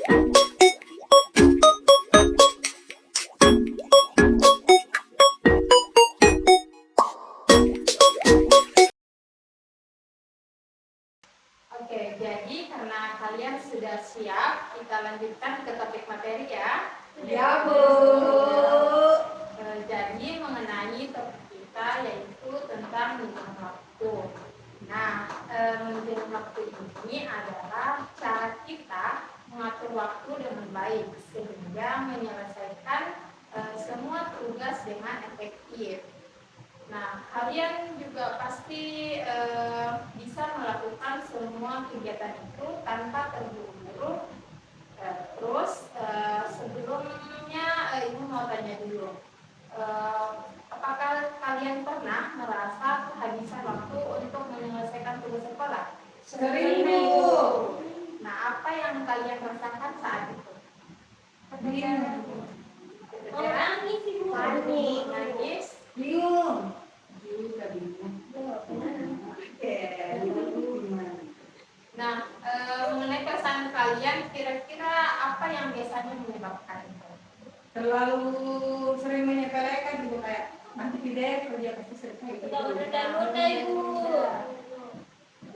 Oke, jadi karena kalian sudah siap, kita lanjutkan ke topik materi ya. Ya, Bu. Jadi mengenai topik kita yaitu tentang manajemen waktu. Nah, manajemen waktu ini adalah cara kita mengatur waktu dengan baik sehingga menyelesaikan semua tugas dengan efektif. Nah, kalian juga pasti bisa melakukan semua kegiatan itu tanpa terburu-buru. Terus sebelumnya Ibu mau tanya dulu, apakah kalian pernah merasa kehabisan waktu untuk menyelesaikan tugas sekolah? Sering, Bu. Nah, apa yang kalian rasakan saat itu? Bingung. Nangis, Ibu. Nangis. Bingung. Nah, mengenai perasaan kalian, kira-kira apa yang biasanya menyebabkan itu? Terlalu sering menyepelekan gitu, kayak nanti deh kerja pasti selesai gitu. Udah, Ibu.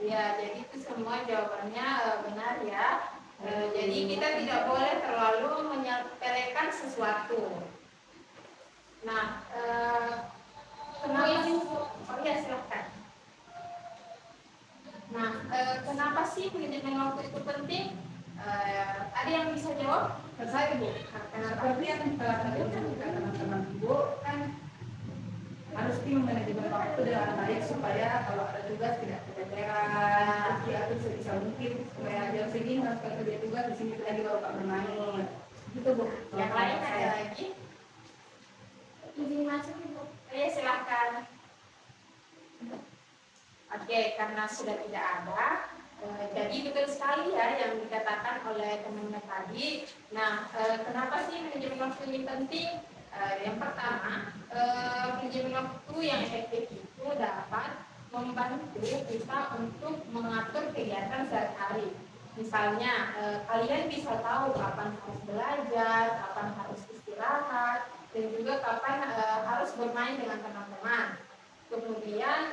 Ya, jadi itu semua jawabannya benar ya. Jadi kita tidak boleh terlalu menyepelekan sesuatu. Nah, kenapa? Oh iya, silahkan. Nah, kenapa sih manajemen waktu itu penting? Ada yang bisa jawab? Saya, Bu. Seperti yang tadi kata teman-teman Ibu, kan harus tim manajemen waktu dengan baik supaya kalau ada tugas tidak keteteran, diatur sebisa mungkin supaya jam segini harus kerja tugas, di sini lagi baru Pak bermain. Gitu, Bu. Yang lain ada lagi? Izin masuk, Ibu. Ya, silakan. Oke, karena sudah tidak ada, jadi betul sekali ya yang dikatakan oleh teman-teman tadi. Nah, kenapa sih manajemen waktu ini penting? Yang pertama, manajemen waktu yang efektif itu dapat membantu kita untuk mengatur kegiatan sehari-hari. Misalnya, kalian bisa tahu kapan harus belajar, kapan harus istirahat, dan juga kapan harus bermain dengan teman-teman. Kemudian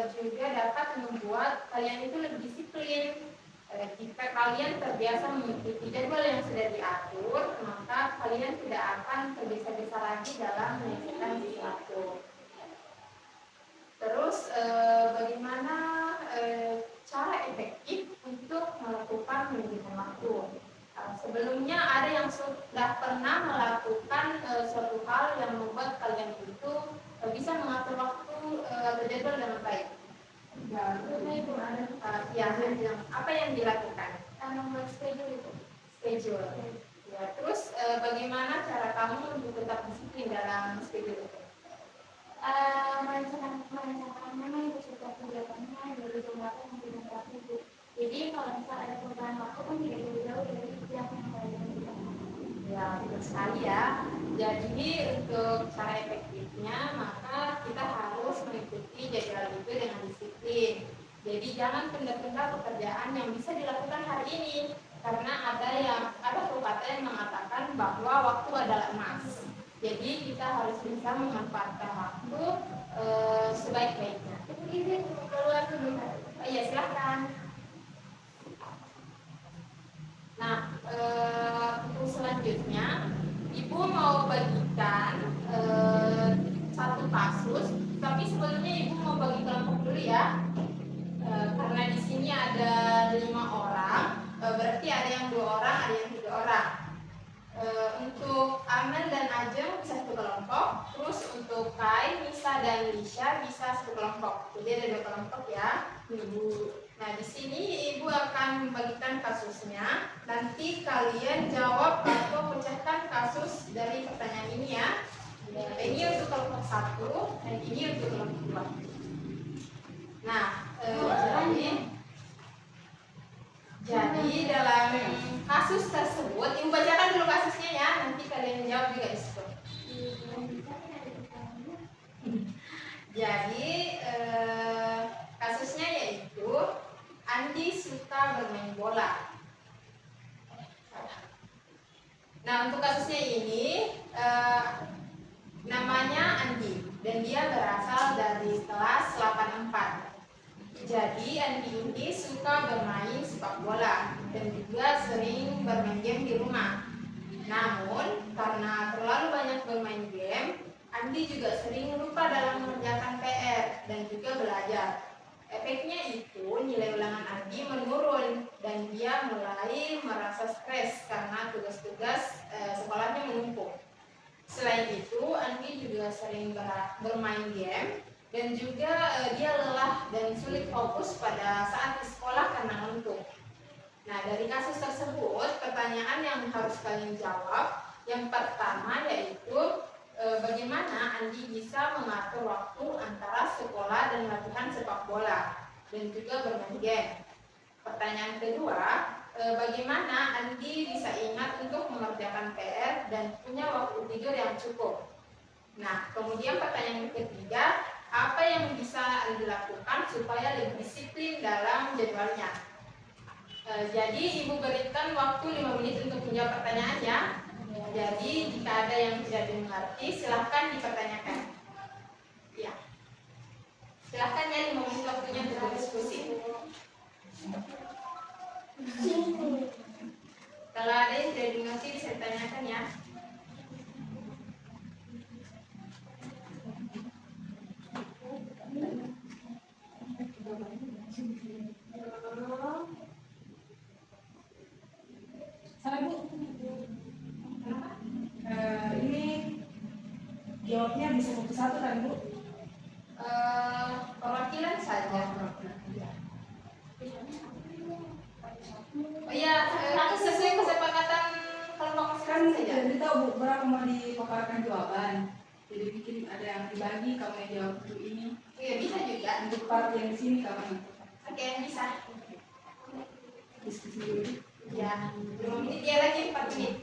juga dapat membuat kalian itu lebih disiplin. Jika kalian terbiasa mengikuti jadwal yang sudah diatur, maka kalian tidak akan tergesa-gesa lagi dalam menyelesaikan sesuatu. Terus bagaimana cara efektif untuk melakukan manajemen waktu? Sebelumnya ada yang sudah pernah melakukan suatu hal yang membuat kalian itu bisa mengatur waktu atau jadwal dengan baik. Apa yang dilakukan? Membuat schedule itu. Schedule. Ya, terus bagaimana cara kamu untuk tetap disiplin dalam schedule itu? Merencanakan memang itu sudah kegiatannya dari jumlah yang tidak terlalu. Jadi kalau misalnya ada perubahan waktu kan tidak jauh dari yang kalian lakukan. Ya, betul sekali ya. Jadi untuk cara efektifnya maka kita harus mengikuti jadwal itu dengan disiplin. Jadi jangan tunda-tunda pekerjaan yang bisa dilakukan hari ini karena ada pepatah yang mengatakan bahwa waktu adalah emas. Jadi kita harus bisa memanfaatkan waktu sebaik-baiknya. Iya, silahkan. Nah, untuk selanjutnya, Ibu mau bagikan satu kasus, tapi sebelumnya Ibu mau bagi kelompok dulu ya, karena di sini ada 5 orang, berarti ada yang 2 orang, ada yang 3 orang. Untuk Amel dan Ajeng bisa satu kelompok, terus untuk Kai, Nisa dan Lisha bisa satu kelompok. Jadi ada 2 kelompok ya, Ibu. Nah, di sini Ibu akan membagikan kasusnya. Nanti kalian jawab atau pecahkan kasus dari pertanyaan ini ya. Ini untuk kelompok 1 dan ini untuk kelompok 2. Nah, jadi dalam kasus tersebut, Ibu bacakan dulu kasusnya ya. Nanti kalian jawab juga di situ. Jadi kasusnya yaitu Andi suka bermain bola. Nah, untuk kasusnya ini namanya Andi dan dia berasal dari kelas 84. Jadi Andi ini suka bermain sepak bola dan juga sering bermain game di rumah. Namun karena terlalu banyak bermain game, Andi juga sering lupa dalam mengerjakan PR dan juga belajar. Efeknya itu nilai ulangan Andi menurun dan dia mulai merasa stres karena tugas-tugas sekolahnya menumpuk. Selain itu, Andi juga sering bermain game dan juga dia lelah dan sulit fokus pada saat di sekolah karena ngantuk. Nah, dari kasus tersebut, pertanyaan yang harus kalian jawab yang pertama yaitu bagaimana Andi bisa mengatur waktu antara sekolah dan latihan sepak bola dan juga bermain game. Pertanyaan kedua, bagaimana Andi bisa ingat untuk mengerjakan PR dan punya waktu tidur yang cukup. Nah, kemudian pertanyaan ketiga, apa yang bisa Andi lakukan supaya lebih disiplin dalam jadwalnya. Jadi Ibu berikan waktu 5 menit untuk menjawab pertanyaannya. Jadi jika ada yang tidak dimengerti, silahkan dipertanyakan. Ya, silahkan ya 5 menit waktunya untuk berdiskusi. Kalau ada yang tidak dimengerti bisa ditanyakan ya. Sana Bu, ini jawabnya bisa satu-satu kan Bu? Perwakilan saja. Oh iya, sesuai kesepakatan kelompok Kan masing-masing saja. jadi tahu Bu berapa mau dipaparkan jawaban. Jadi bikin ada yang dibagi, kamu yang jawab untuk ini. Iya, bisa juga. Untuk part yang di sini kamu yang Oke, bisa. diskusi dulu. Ya, 5 menit dia lagi 4 menit.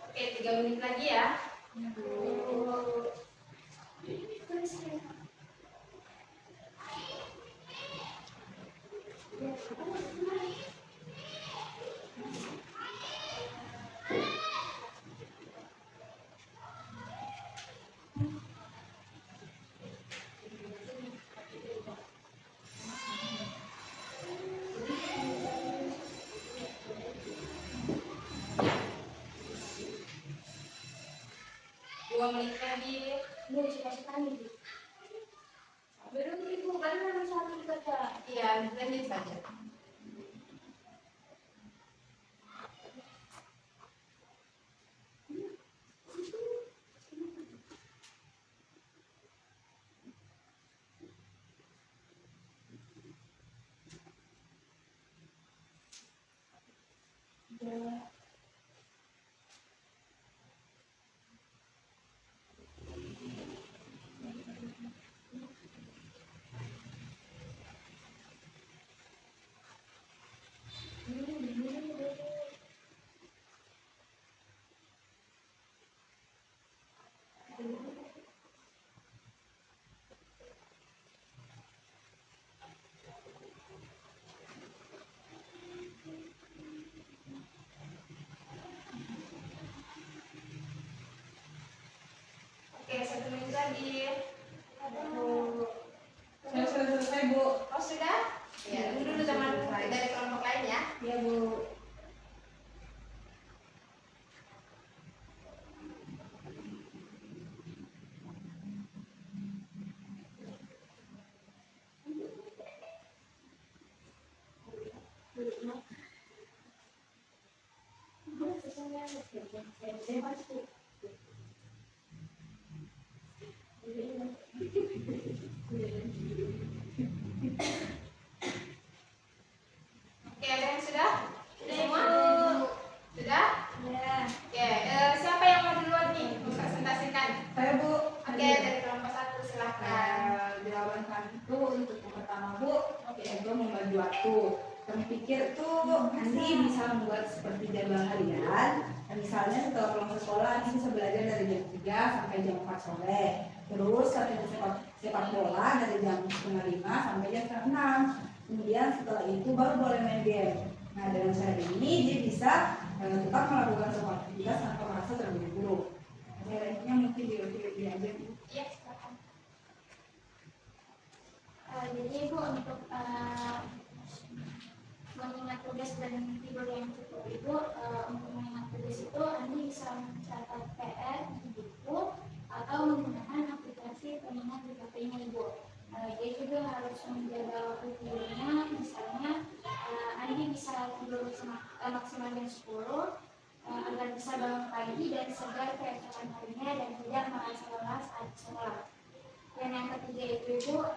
Oke, 3 menit lagi ya. Dua menit lagi. Belum ibu kan harus satu baca. Iya, lanjut saja. Oke, 1 menit lagi. Saya sudah selesai Bu. Oh, sudah? Ya, tunggu dulu teman dari kelompok lain ya. Ya Bu. tantangan itu untuk yang pertama Bu, yaitu membagi waktu. Kami pikir tuh Andi bisa membuat seperti jadwal harian. Misalnya setelah pulang sekolah Andi bisa belajar dari jam 3 sampai jam 4 sore. Terus latihan sepak bola dari jam 4:30 sampai jam 6. Kemudian setelah itu baru boleh main game. Nah dengan cara ini dia bisa tetap melakukan semua aktivitas tanpa merasa terburu-buru. Caranya mungkin di aja. Iya, silakan. Jadi Bu, untuk mengingat tugas dan tidur yang cukup itu, untuk mengingat tugas itu Andi bisa mencatat PR di buku atau menggunakan aplikasi pengingat di HP-nya Ibu. Dia juga harus menjaga waktu tidurnya, misalnya Andi bisa tidur maksimal jam 10 agar bisa bangun pagi dan segar keesokan harinya dan tidak merasa lelah saat sekolah. Dan yang ketiga itu Ibu,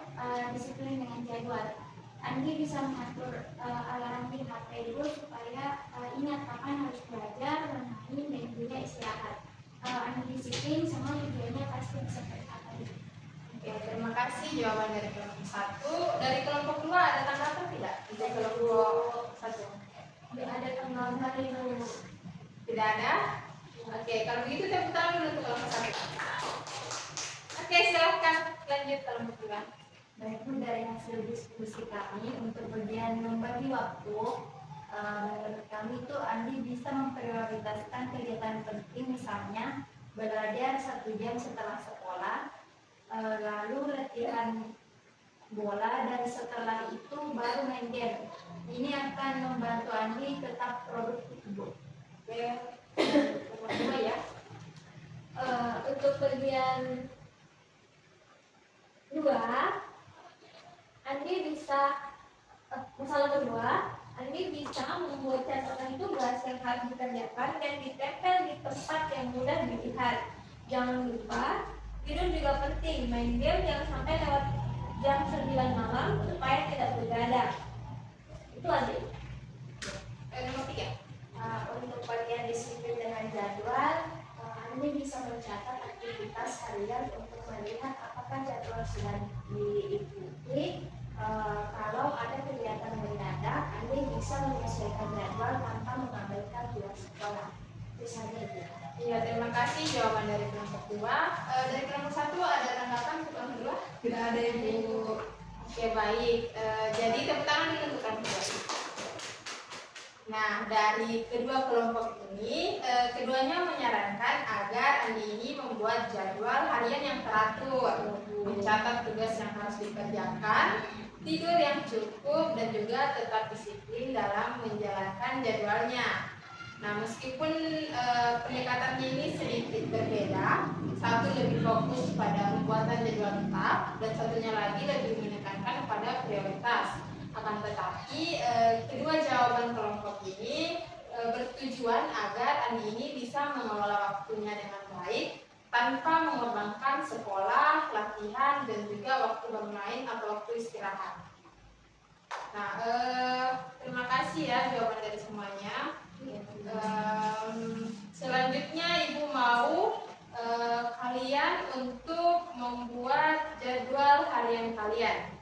disiplin dengan jadwal. Andi bisa mengatur alarm di HP Ibu supaya ingat kapan harus belajar, bermain, dan juga istirahat. Kalau Andi disiplin, semua tujuannya pasti bisa tercapai. Oke, terima kasih jawaban dari kelompok 1. Dari kelompok 2 ada tanggapan tidak? Untuk kelompok 1. Tidak ada tanggapan Ibu. Tidak ada? Oke, kalau begitu tepuk tangan dulu untuk kelompok 1. Oke, silahkan lanjut kelompok 2. Baik Bu, dari hasil diskusi kami untuk bagian membagi waktu, menurut kami itu Andi bisa memprioritaskan kegiatan penting, misalnya belajar 1 jam setelah sekolah, lalu latihan bola, dan setelah itu baru main game. Ini akan membantu Andi tetap produktif Bu. Oke, kelompok 2 ya. Untuk bagian 2, Andi bisa masalah kedua, Andi bisa membuat catatan tugas yang harus dikerjakan dan ditempel di tempat yang mudah dilihat. Jangan lupa, tidur juga penting. Main game jangan sampai lewat jam 9 malam supaya tidak begadang. Itu aja. Nomor 3. Untuk bagian disiplin dengan jadwal, Andi bisa mencatat aktivitas harian untuk melihat apakah jadwal sudah diikuti. Kalau ada kegiatan mendadak, Andi bisa menyesuaikan jadwal tanpa mengabaikan tugas sekolah. Itu saja Bu. Iya, terima kasih jawaban dari kelompok 2. Dari kelompok 1 ada tanggapan untuk kelompok 2? Tidak ada Ibu. Oke, baik. Jadi tepuk tangan dulu untuk kelompok 2. Nah, dari kedua kelompok ini, keduanya menyarankan agar Andi ini membuat jadwal harian yang teratur, mencatat tugas yang harus dikerjakan, tidur yang cukup, dan juga tetap disiplin dalam menjalankan jadwalnya. Nah, meskipun pendekatannya ini sedikit berbeda, satu lebih fokus pada pembuatan jadwal tetap, dan satunya lagi lebih menekankan pada prioritas. Akan tetapi, kedua jawaban kelompok ini bertujuan agar Andi ini bisa mengelola waktunya dengan baik tanpa mengorbankan sekolah, latihan, dan juga waktu bermain atau waktu istirahat. Nah, terima kasih ya jawaban dari semuanya. Selanjutnya Ibu mau kalian untuk membuat jadwal harian kalian.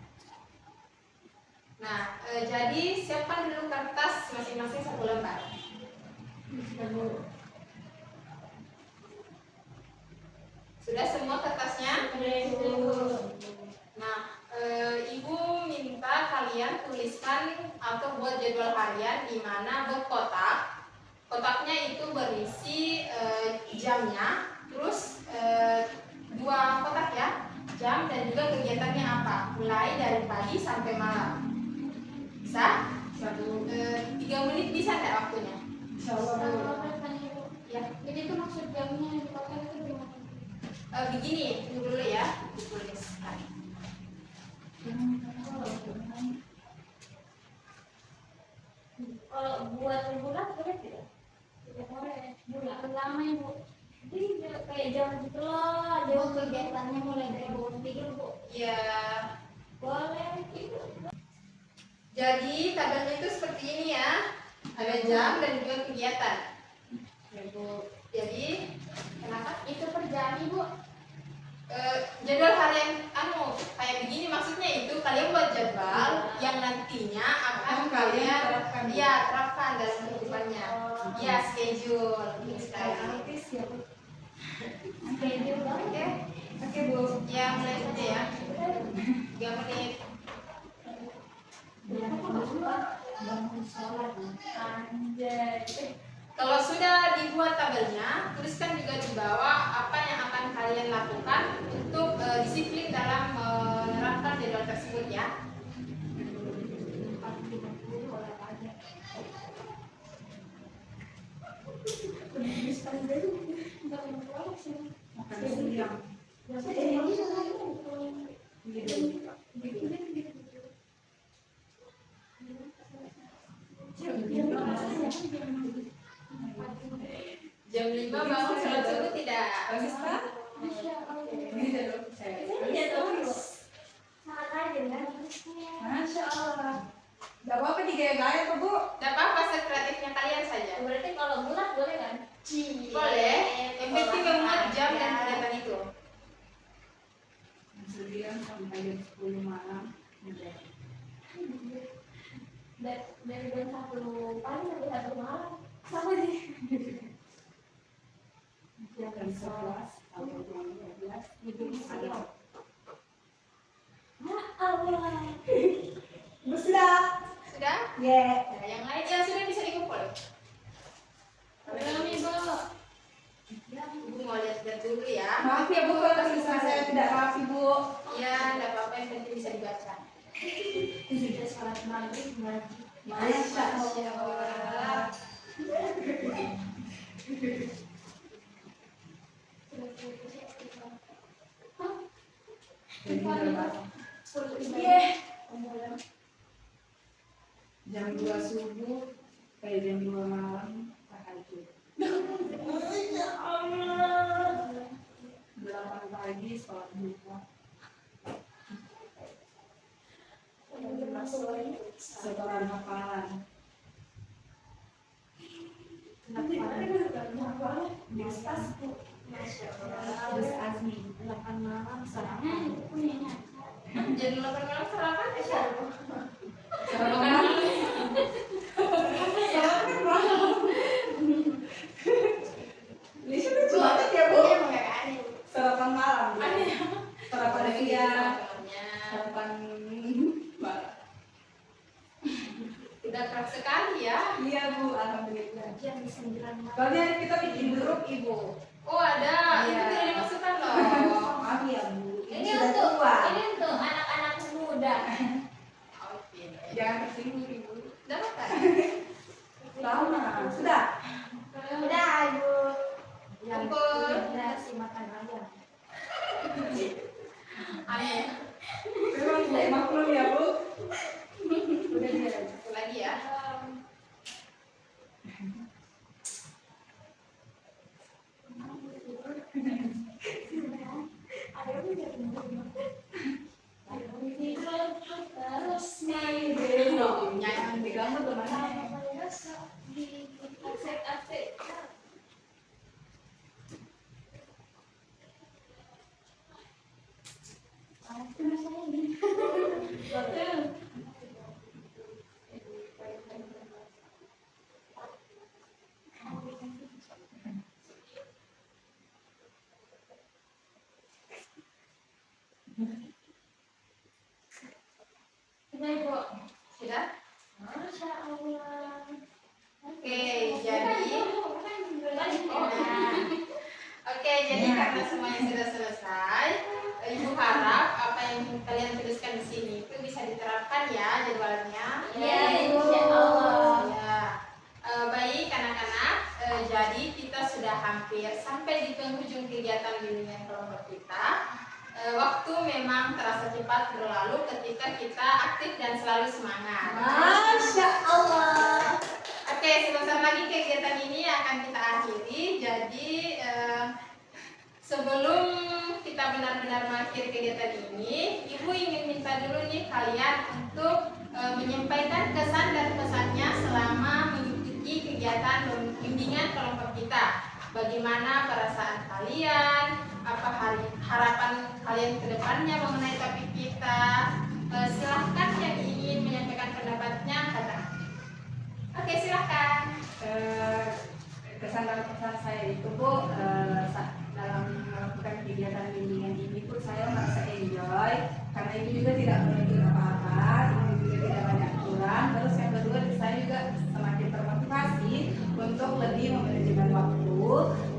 Nah, jadi siapkan dulu kertas masing-masing 1 lembar. Sudah semua kertasnya? Nah, Ibu minta kalian tuliskan atau buat jadwal harian di mana berkotak. Kotaknya itu berisi jamnya, terus 2 kotak ya, jam dan juga kegiatannya apa, mulai dari pagi sampai malam. Bisa? 3 menit bisa nggak waktunya? Insya Allah Bu. Ya, Jadi itu maksud jamnya di kotak itu gimana? begini dulu ya, dituliskan. Kalau buat bulan boleh tidak? Tidak boleh. Bulan lama Ibu. Jadi kayak jam gitu loh, jam kegiatannya mulai dari bangun tidur Bu. Ya, Boleh gitu. jadi tabelnya itu seperti ini ya, ada jam dan juga kegiatan. Jadi kenapa? Itu per jam Ibu. jadwal harian kayak begini, maksudnya itu kalian buat jadwal yang nantinya akan kalian terapkan dalam kehidupannya. Ya, schedule sekali. Oke Bu. Ya, mulai saja ya. 3 menit. Kalau sudah dibuat tabelnya, tuliskan juga di bawah apa yang akan kalian lakukan untuk disiplin dalam menerapkan jadwal tersebut ya. Makan siang. Jam 5 bangun sholat subuh tidak? Bagus Pak? Ini jadwal saya. Masya Allah. Gak apa-apa digaya-gaya Pak Bu. Tidak apa-apa, sekreatifnya kalian saja. Berarti kalau bulat boleh kan? Boleh, yang penting memuat jam dan kegiatan itu. 9 sampai jam 10 malam. Dari jam 1 pagi sampai 1 malam sama sih. Jam 11 sampai jam 12 itu ada. Ya Allah. Sudah. Sudah? Ya. Ya, yang lain yang sudah bisa dikumpul. Belum Ibu. Ibu mau lihat-lihat dulu ya. Maaf ya Bu kalau tulisan saya tidak rapi Bu. Ya, tidak apa-apa, yang penting bisa dibaca. Sudah sholat maghrib ngaji. Masya Allah. Iya. Jam 2 subuh sampai jam 2 malam tahajud. Ya Allah. 8 pagi sholat duha. Setelah hafalan. Gus Azmi 8 malam sarapan. Jadi 8 malam sarapan ya, Syar? Sarapan. Ini sudah banget ya Bu. Iya, makanya. Sarapan malam. Aneh. Sarapan siang. Sarapannya. Sarapan malam. Udah keras sekali ya. Iya Bu, alhamdulillah. Jam 9 malam. Soalnya kita bikin grup Ibu. Oh, ada. Iya. Itu tidak dimasukkan loh. Maaf ya Bu. Ini sudah untuk tua. anak-anak muda. Oke. Jangan tersinggung Ibu. Udah makan? Tahu nah. Sudah. Udah Ibu. Kumpul. Udah sih makan ayam. Aneh. Memang Bu, maklum ya Bu. Udah dia. Satu lagi ya. Terus Jangan diganggu temannya. di asik-asik. Sudah Ibu. Sudah? Masya Allah. Oke, jadi jadi karena semuanya sudah selesai, Ibu harap apa yang kalian tuliskan di sini itu bisa diterapkan ya jadwalnya. Ya, insya Allah. Ya. Baik anak-anak, jadi kita sudah hampir sampai di penghujung kegiatan bimbingan kelompok kita. Waktu memang terasa cepat berlalu ketika kita aktif dan selalu semangat. Masya Allah. Oke, sebentar lagi kegiatan ini akan kita akhiri. Jadi sebelum kita benar-benar mengakhiri kegiatan ini, Ibu ingin minta dulu nih kalian untuk menyampaikan kesan dan pesannya selama mengikuti kegiatan bimbingan kelompok kita. Bagaimana perasaan kalian? Apa hal harapan kalian ke depannya mengenai topik kita. Silahkan yang ingin menyampaikan pendapatnya, kata. Oke, silahkan. Kesan dan pesan saya itu Bu, dalam melakukan kegiatan bimbingan ini pun saya merasa enjoy karena ini juga tidak menuntut apa-apa, ini juga tidak banyak aturan. Terus yang kedua saya juga semakin termotivasi untuk lebih memanajemen waktu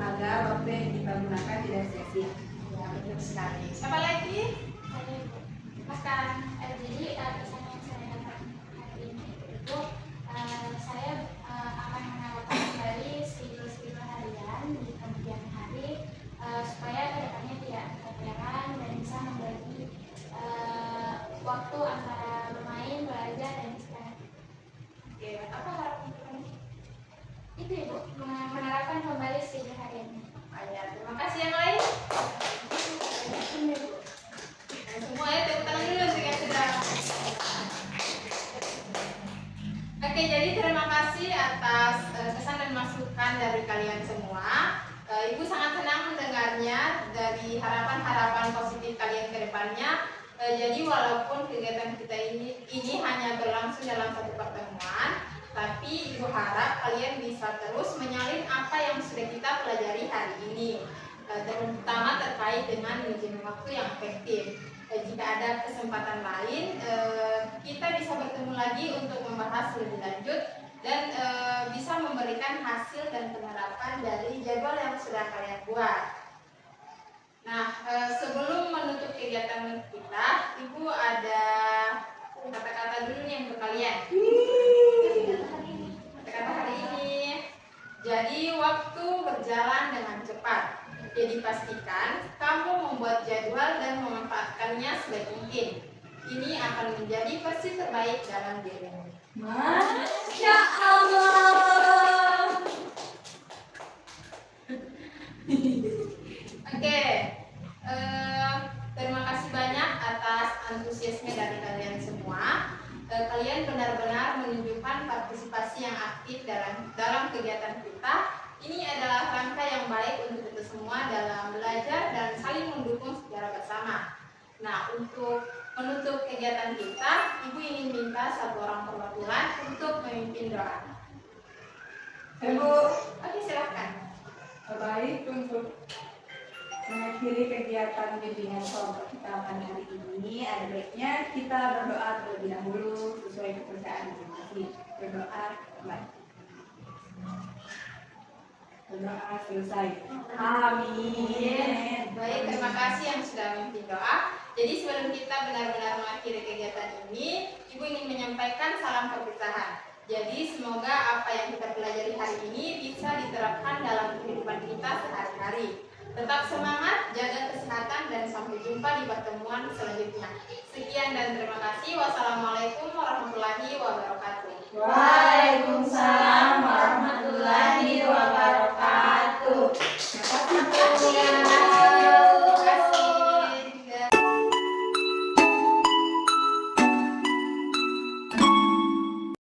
agar waktu yang kita gunakan tidak sia-sia. Ya, betul sekali. Siapa lagi? Silahkan. Jadi pesan yang saya dapat hari ini itu saya akan menerapkan kembali schedule harian di kemudian hari supaya kedepannya tidak keteteran dan bisa membagi waktu antara bermain, belajar, dan istirahat. Oke, apa harapan kita? Itu Ibu, menerapkan kembali schedule harian. Ya, terima kasih yang lain. Semua ya, tepuk tangan dulu untuk yang sudah. Oke, jadi terima kasih atas kesan dan masukan dari kalian semua. Ibu sangat senang mendengarnya dari harapan-harapan positif kalian ke depannya. Jadi walaupun kegiatan kita ini hanya berlangsung dalam satu pertemuan, tapi Ibu harap kalian bisa terus menyalin apa yang sudah kita pelajari hari ini, terutama terkait dengan manajemen waktu yang efektif. Jika ada kesempatan lain, kita bisa bertemu lagi untuk membahas lebih lanjut dan bisa memberikan hasil dan penerapan dari jadwal yang sudah kalian buat. Nah, sebelum menutup kegiatan kita, Ibu ada kata-kata dulu nih untuk kalian. Kata-kata hari ini. Jadi waktu berjalan dengan cepat. Jadi pastikan kamu membuat jadwal dan memanfaatkannya sebaik mungkin. Ini akan menjadi versi terbaik dalam dirimu. Masya Allah. Oke, terima kasih banyak atas antusiasme dari kalian semua. Kalian benar-benar menunjukkan partisipasi yang aktif dalam kegiatan kita. Ini adalah langkah yang baik untuk kita semua dalam belajar dan saling mendukung secara bersama. Nah, untuk menutup kegiatan kita, Ibu ingin minta satu orang perwakilan untuk memimpin doa. Ibu, Oke, silakan. baik untuk mengakhiri kegiatan bimbingan kelompok kita pada hari ini, ada baiknya kita berdoa terlebih dahulu sesuai kepercayaan masing-masing. Berdoa baik. Berdoa selesai. Amin. Baik, terima kasih yang sudah memimpin doa. Jadi sebelum kita benar-benar mengakhiri kegiatan ini, Ibu ingin menyampaikan salam perpisahan. Jadi semoga apa yang kita pelajari hari ini bisa diterapkan dalam kehidupan kita sehari-hari. Tetap semangat, jaga kesehatan, dan sampai jumpa di pertemuan selanjutnya. Sekian dan terima kasih. Wassalamualaikum warahmatullahi wabarakatuh. Waalaikumsalam